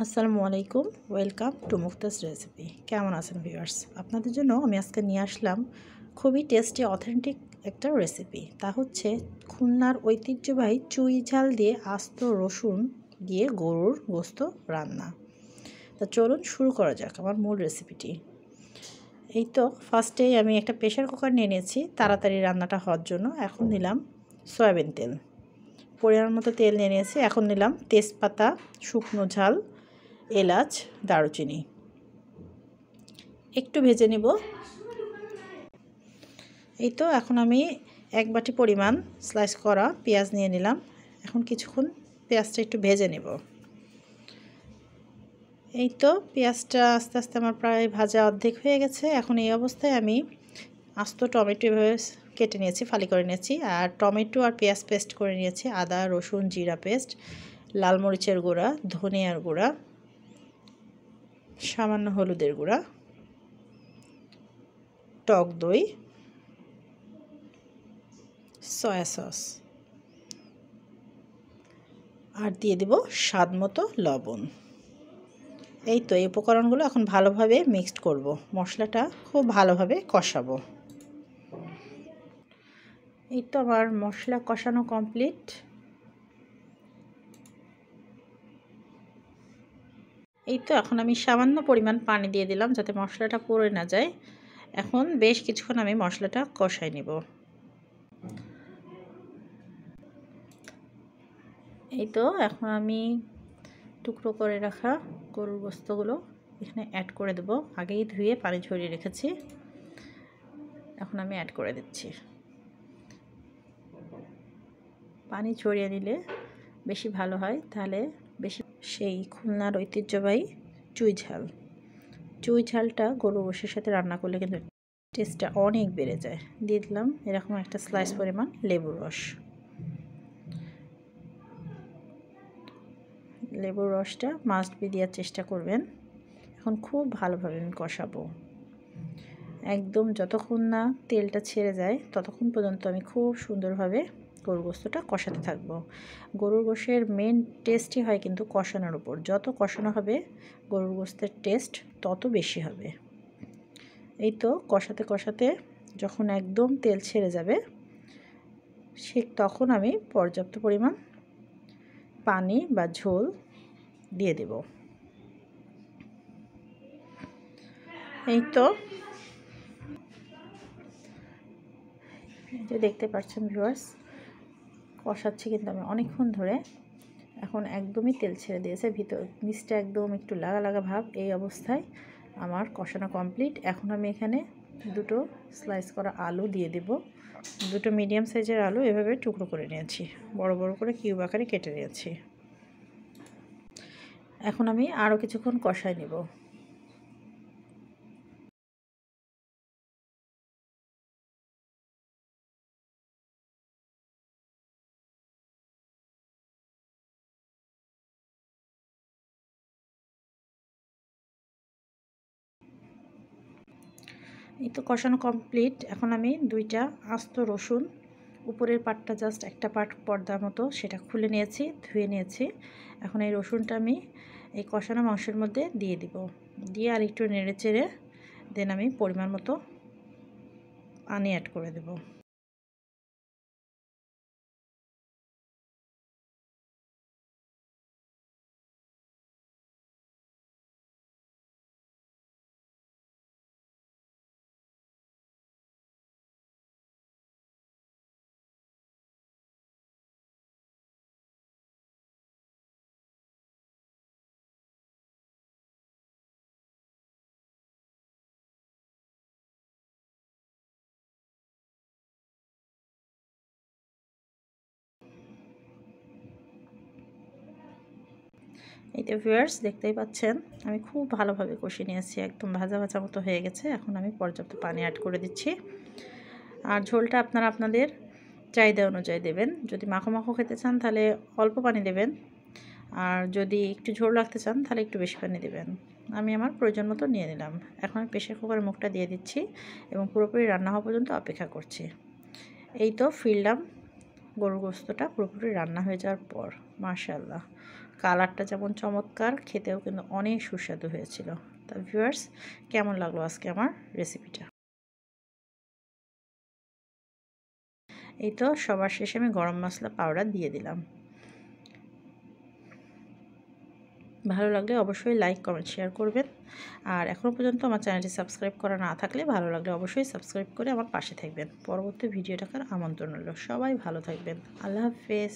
আসসালামু আলাইকুম, welcome to Mukta's recipe. কেমন আছেন ভিউয়ার্স? আপনাদের জন্য আমি আজকে নিয়ে আসলাম খুবই টেস্টি অথেন্টিক একটা রেসিপি। তা হচ্ছে খুলনার ঐতিহ্যবাহী চুই ঝাল দিয়ে আস্ত রসুন দিয়ে গরুর গোস্ত রান্না। তা চলুন শুরু করা যাক আমার মূল রেসিপিটি। এই তো ফার্স্টেই আমি একটা প্রেশার কুকার নিয়ে নিয়েছি তাড়াতাড়ি রান্নাটা হওয়ার জন্য। এখন নিলাম সয়াবিন তেল, পরিমাণ মতো তেল নিয়ে নিয়েছি। এখন নিলাম তেজপাতা, শুকনো ঝাল, এলাচ, দারুচিনি একটু ভেজে নিব। এই তো এখন আমি এক বাটি পরিমাণ স্লাইস করা পেঁয়াজ নিয়ে নিলাম। এখন কিছুক্ষণ পেঁয়াজটা একটু ভেজে নেব। এই তো পেঁয়াজটা আস্তে আস্তে আমার প্রায় ভাজা অর্ধেক হয়ে গেছে। এখন এই অবস্থায় আমি আস্ত টমেটো এভাবে কেটে নিয়েছি, ফালি করে নিয়েছি, আর টমেটো আর পেঁয়াজ পেস্ট করে নিয়েছি, আদা রসুন জিরা পেস্ট, লাল মরিচের গুঁড়া, ধনিয়ার গুঁড়া, সামান্য হলুদের গুঁড়া, টক দই, সয়া সস আর দিয়ে দেব স্বাদ মতো লবণ। এই তো এই উপকরণগুলো এখন ভালোভাবে মিক্সড করব। মশলাটা খুব ভালোভাবে কষাবো। এই তো আমার মশলা কষানো কমপ্লিট। এই তো এখন আমি সামান্য পরিমাণ পানি দিয়ে দিলাম যাতে মশলাটা পুড়ে না যায়। এখন বেশ কিছুক্ষণ আমি মশলাটা কষাই নেব। এই তো এখন আমি টুকরো করে রাখা গরুর গোস্তগুলো এখানে অ্যাড করে দেব। আগেই ধুয়ে পানি ঝরিয়ে রেখেছি, এখন আমি অ্যাড করে দিচ্ছি। পানি ছড়িয়ে নিলে বেশি ভালো হয়, তাহলে বেশি সেই খুলনার ঐতিহ্যবাহী চুই ঝালটা গরুর গোশের সাথে রান্না করলে কিন্তু টেস্টটা অনেক বেড়ে যায়। দিয়ে দিলাম এরকম একটা স্লাইস পরিমাণ লেবুর রস। লেবুর রসটা মাস্ট বি দেওয়ার চেষ্টা করবেন। এখন খুব ভালোভাবে আমি কষাবো, একদম যতক্ষণ না তেলটা ছেড়ে যায় ততক্ষণ পর্যন্ত আমি খুব সুন্দরভাবে গরুর গোস্তটা কষাতে থাকবো। গরুর গোশের মেন টেস্টই হয় কিন্তু কষানোর উপর। যত কষানো হবে গরুর গোস্তের টেস্ট তত বেশি হবে। এই তো কষাতে কষাতে যখন একদম তেল ছেড়ে যাবে ঠিক তখন আমি পর্যাপ্ত পরিমাণ পানি বা ঝোল দিয়ে দেব। এই তো যে দেখতে পাচ্ছেন ভিউয়ার্স, কষাচ্ছি কিন্তু আমি অনেকক্ষণ ধরে। এখন একদমই তেল ছেড়ে দিয়েছে, ভিতর নিচটা একদম একটু লাগা লাগা ভাব। এই অবস্থায় আমার কষানো কমপ্লিট। এখন আমি এখানে দুটো স্লাইস করা আলু দিয়ে দেব। দুটো মিডিয়াম সাইজের আলু এভাবে টুকরো করে নিয়েছি, বড় বড় করে কিউব আকারে কেটে নিয়েছি। এখন আমি আরও কিছুক্ষণ কষাই নেব। এই তো কষানো কমপ্লিট। এখন আমি দুইটা আস্ত রসুন, উপরের পাটটা জাস্ট একটা পাট পর্দার মতো, সেটা খুলে নিয়েছি, ধুয়ে নিয়েছি। এখন এই রসুনটা আমি এই কষানো মাংসের মধ্যে দিয়ে দিব। দিয়ে আর একটু নেড়ে চেড়ে দেন আমি পরিমাণ মতো পানি অ্যাড করে দেব। এই তো ভিউয়ার্স দেখতেই পাচ্ছেন আমি খুব ভালোভাবে কষিয়ে নিয়েছি, একদম ভাজা ভাজা মতো হয়ে গেছে। এখন আমি পর্যাপ্ত পানি অ্যাড করে দিচ্ছি। আর ঝোলটা আপনারা আপনাদের চাহিদা অনুযায়ী দেবেন। যদি মাখো মাখো খেতে চান তাহলে অল্প পানি দেবেন, আর যদি একটু ঝোল রাখতে চান তাহলে একটু বেশি পানি দেবেন। আমি আমার প্রয়োজন মতো নিয়ে নিলাম। এখন আমি প্রেশার কুকারের মুখটা দিয়ে দিচ্ছি এবং পুরোপুরি রান্না হওয়া পর্যন্ত অপেক্ষা করছি। এই তো ফিরলাম গরুর গোস্তটা পুরোপুরি রান্না হয়ে যাওয়ার পর। মাশাআল্লাহ, কালারটা যেমন চমৎকার, খেতেও কিন্তু অনেক সুস্বাদু হয়েছিল। তা ভিউয়ার্স, কেমন লাগলো আজকে আমার রেসিপিটা? এই তো সবার শেষে আমি গরম মশলা পাউডার দিয়ে দিলাম। ভালো লাগলে অবশ্যই লাইক, কমেন্ট, শেয়ার করবেন। আর এখনও পর্যন্ত আমার চ্যানেলটি সাবস্ক্রাইব করা না থাকলে ভালো লাগলে অবশ্যই সাবস্ক্রাইব করে আমার পাশে থাকবেন। পরবর্তী ভিডিও দেখার আমন্ত্রণ রইল। সবাই ভালো থাকবেন। আল্লাহ হাফেজ।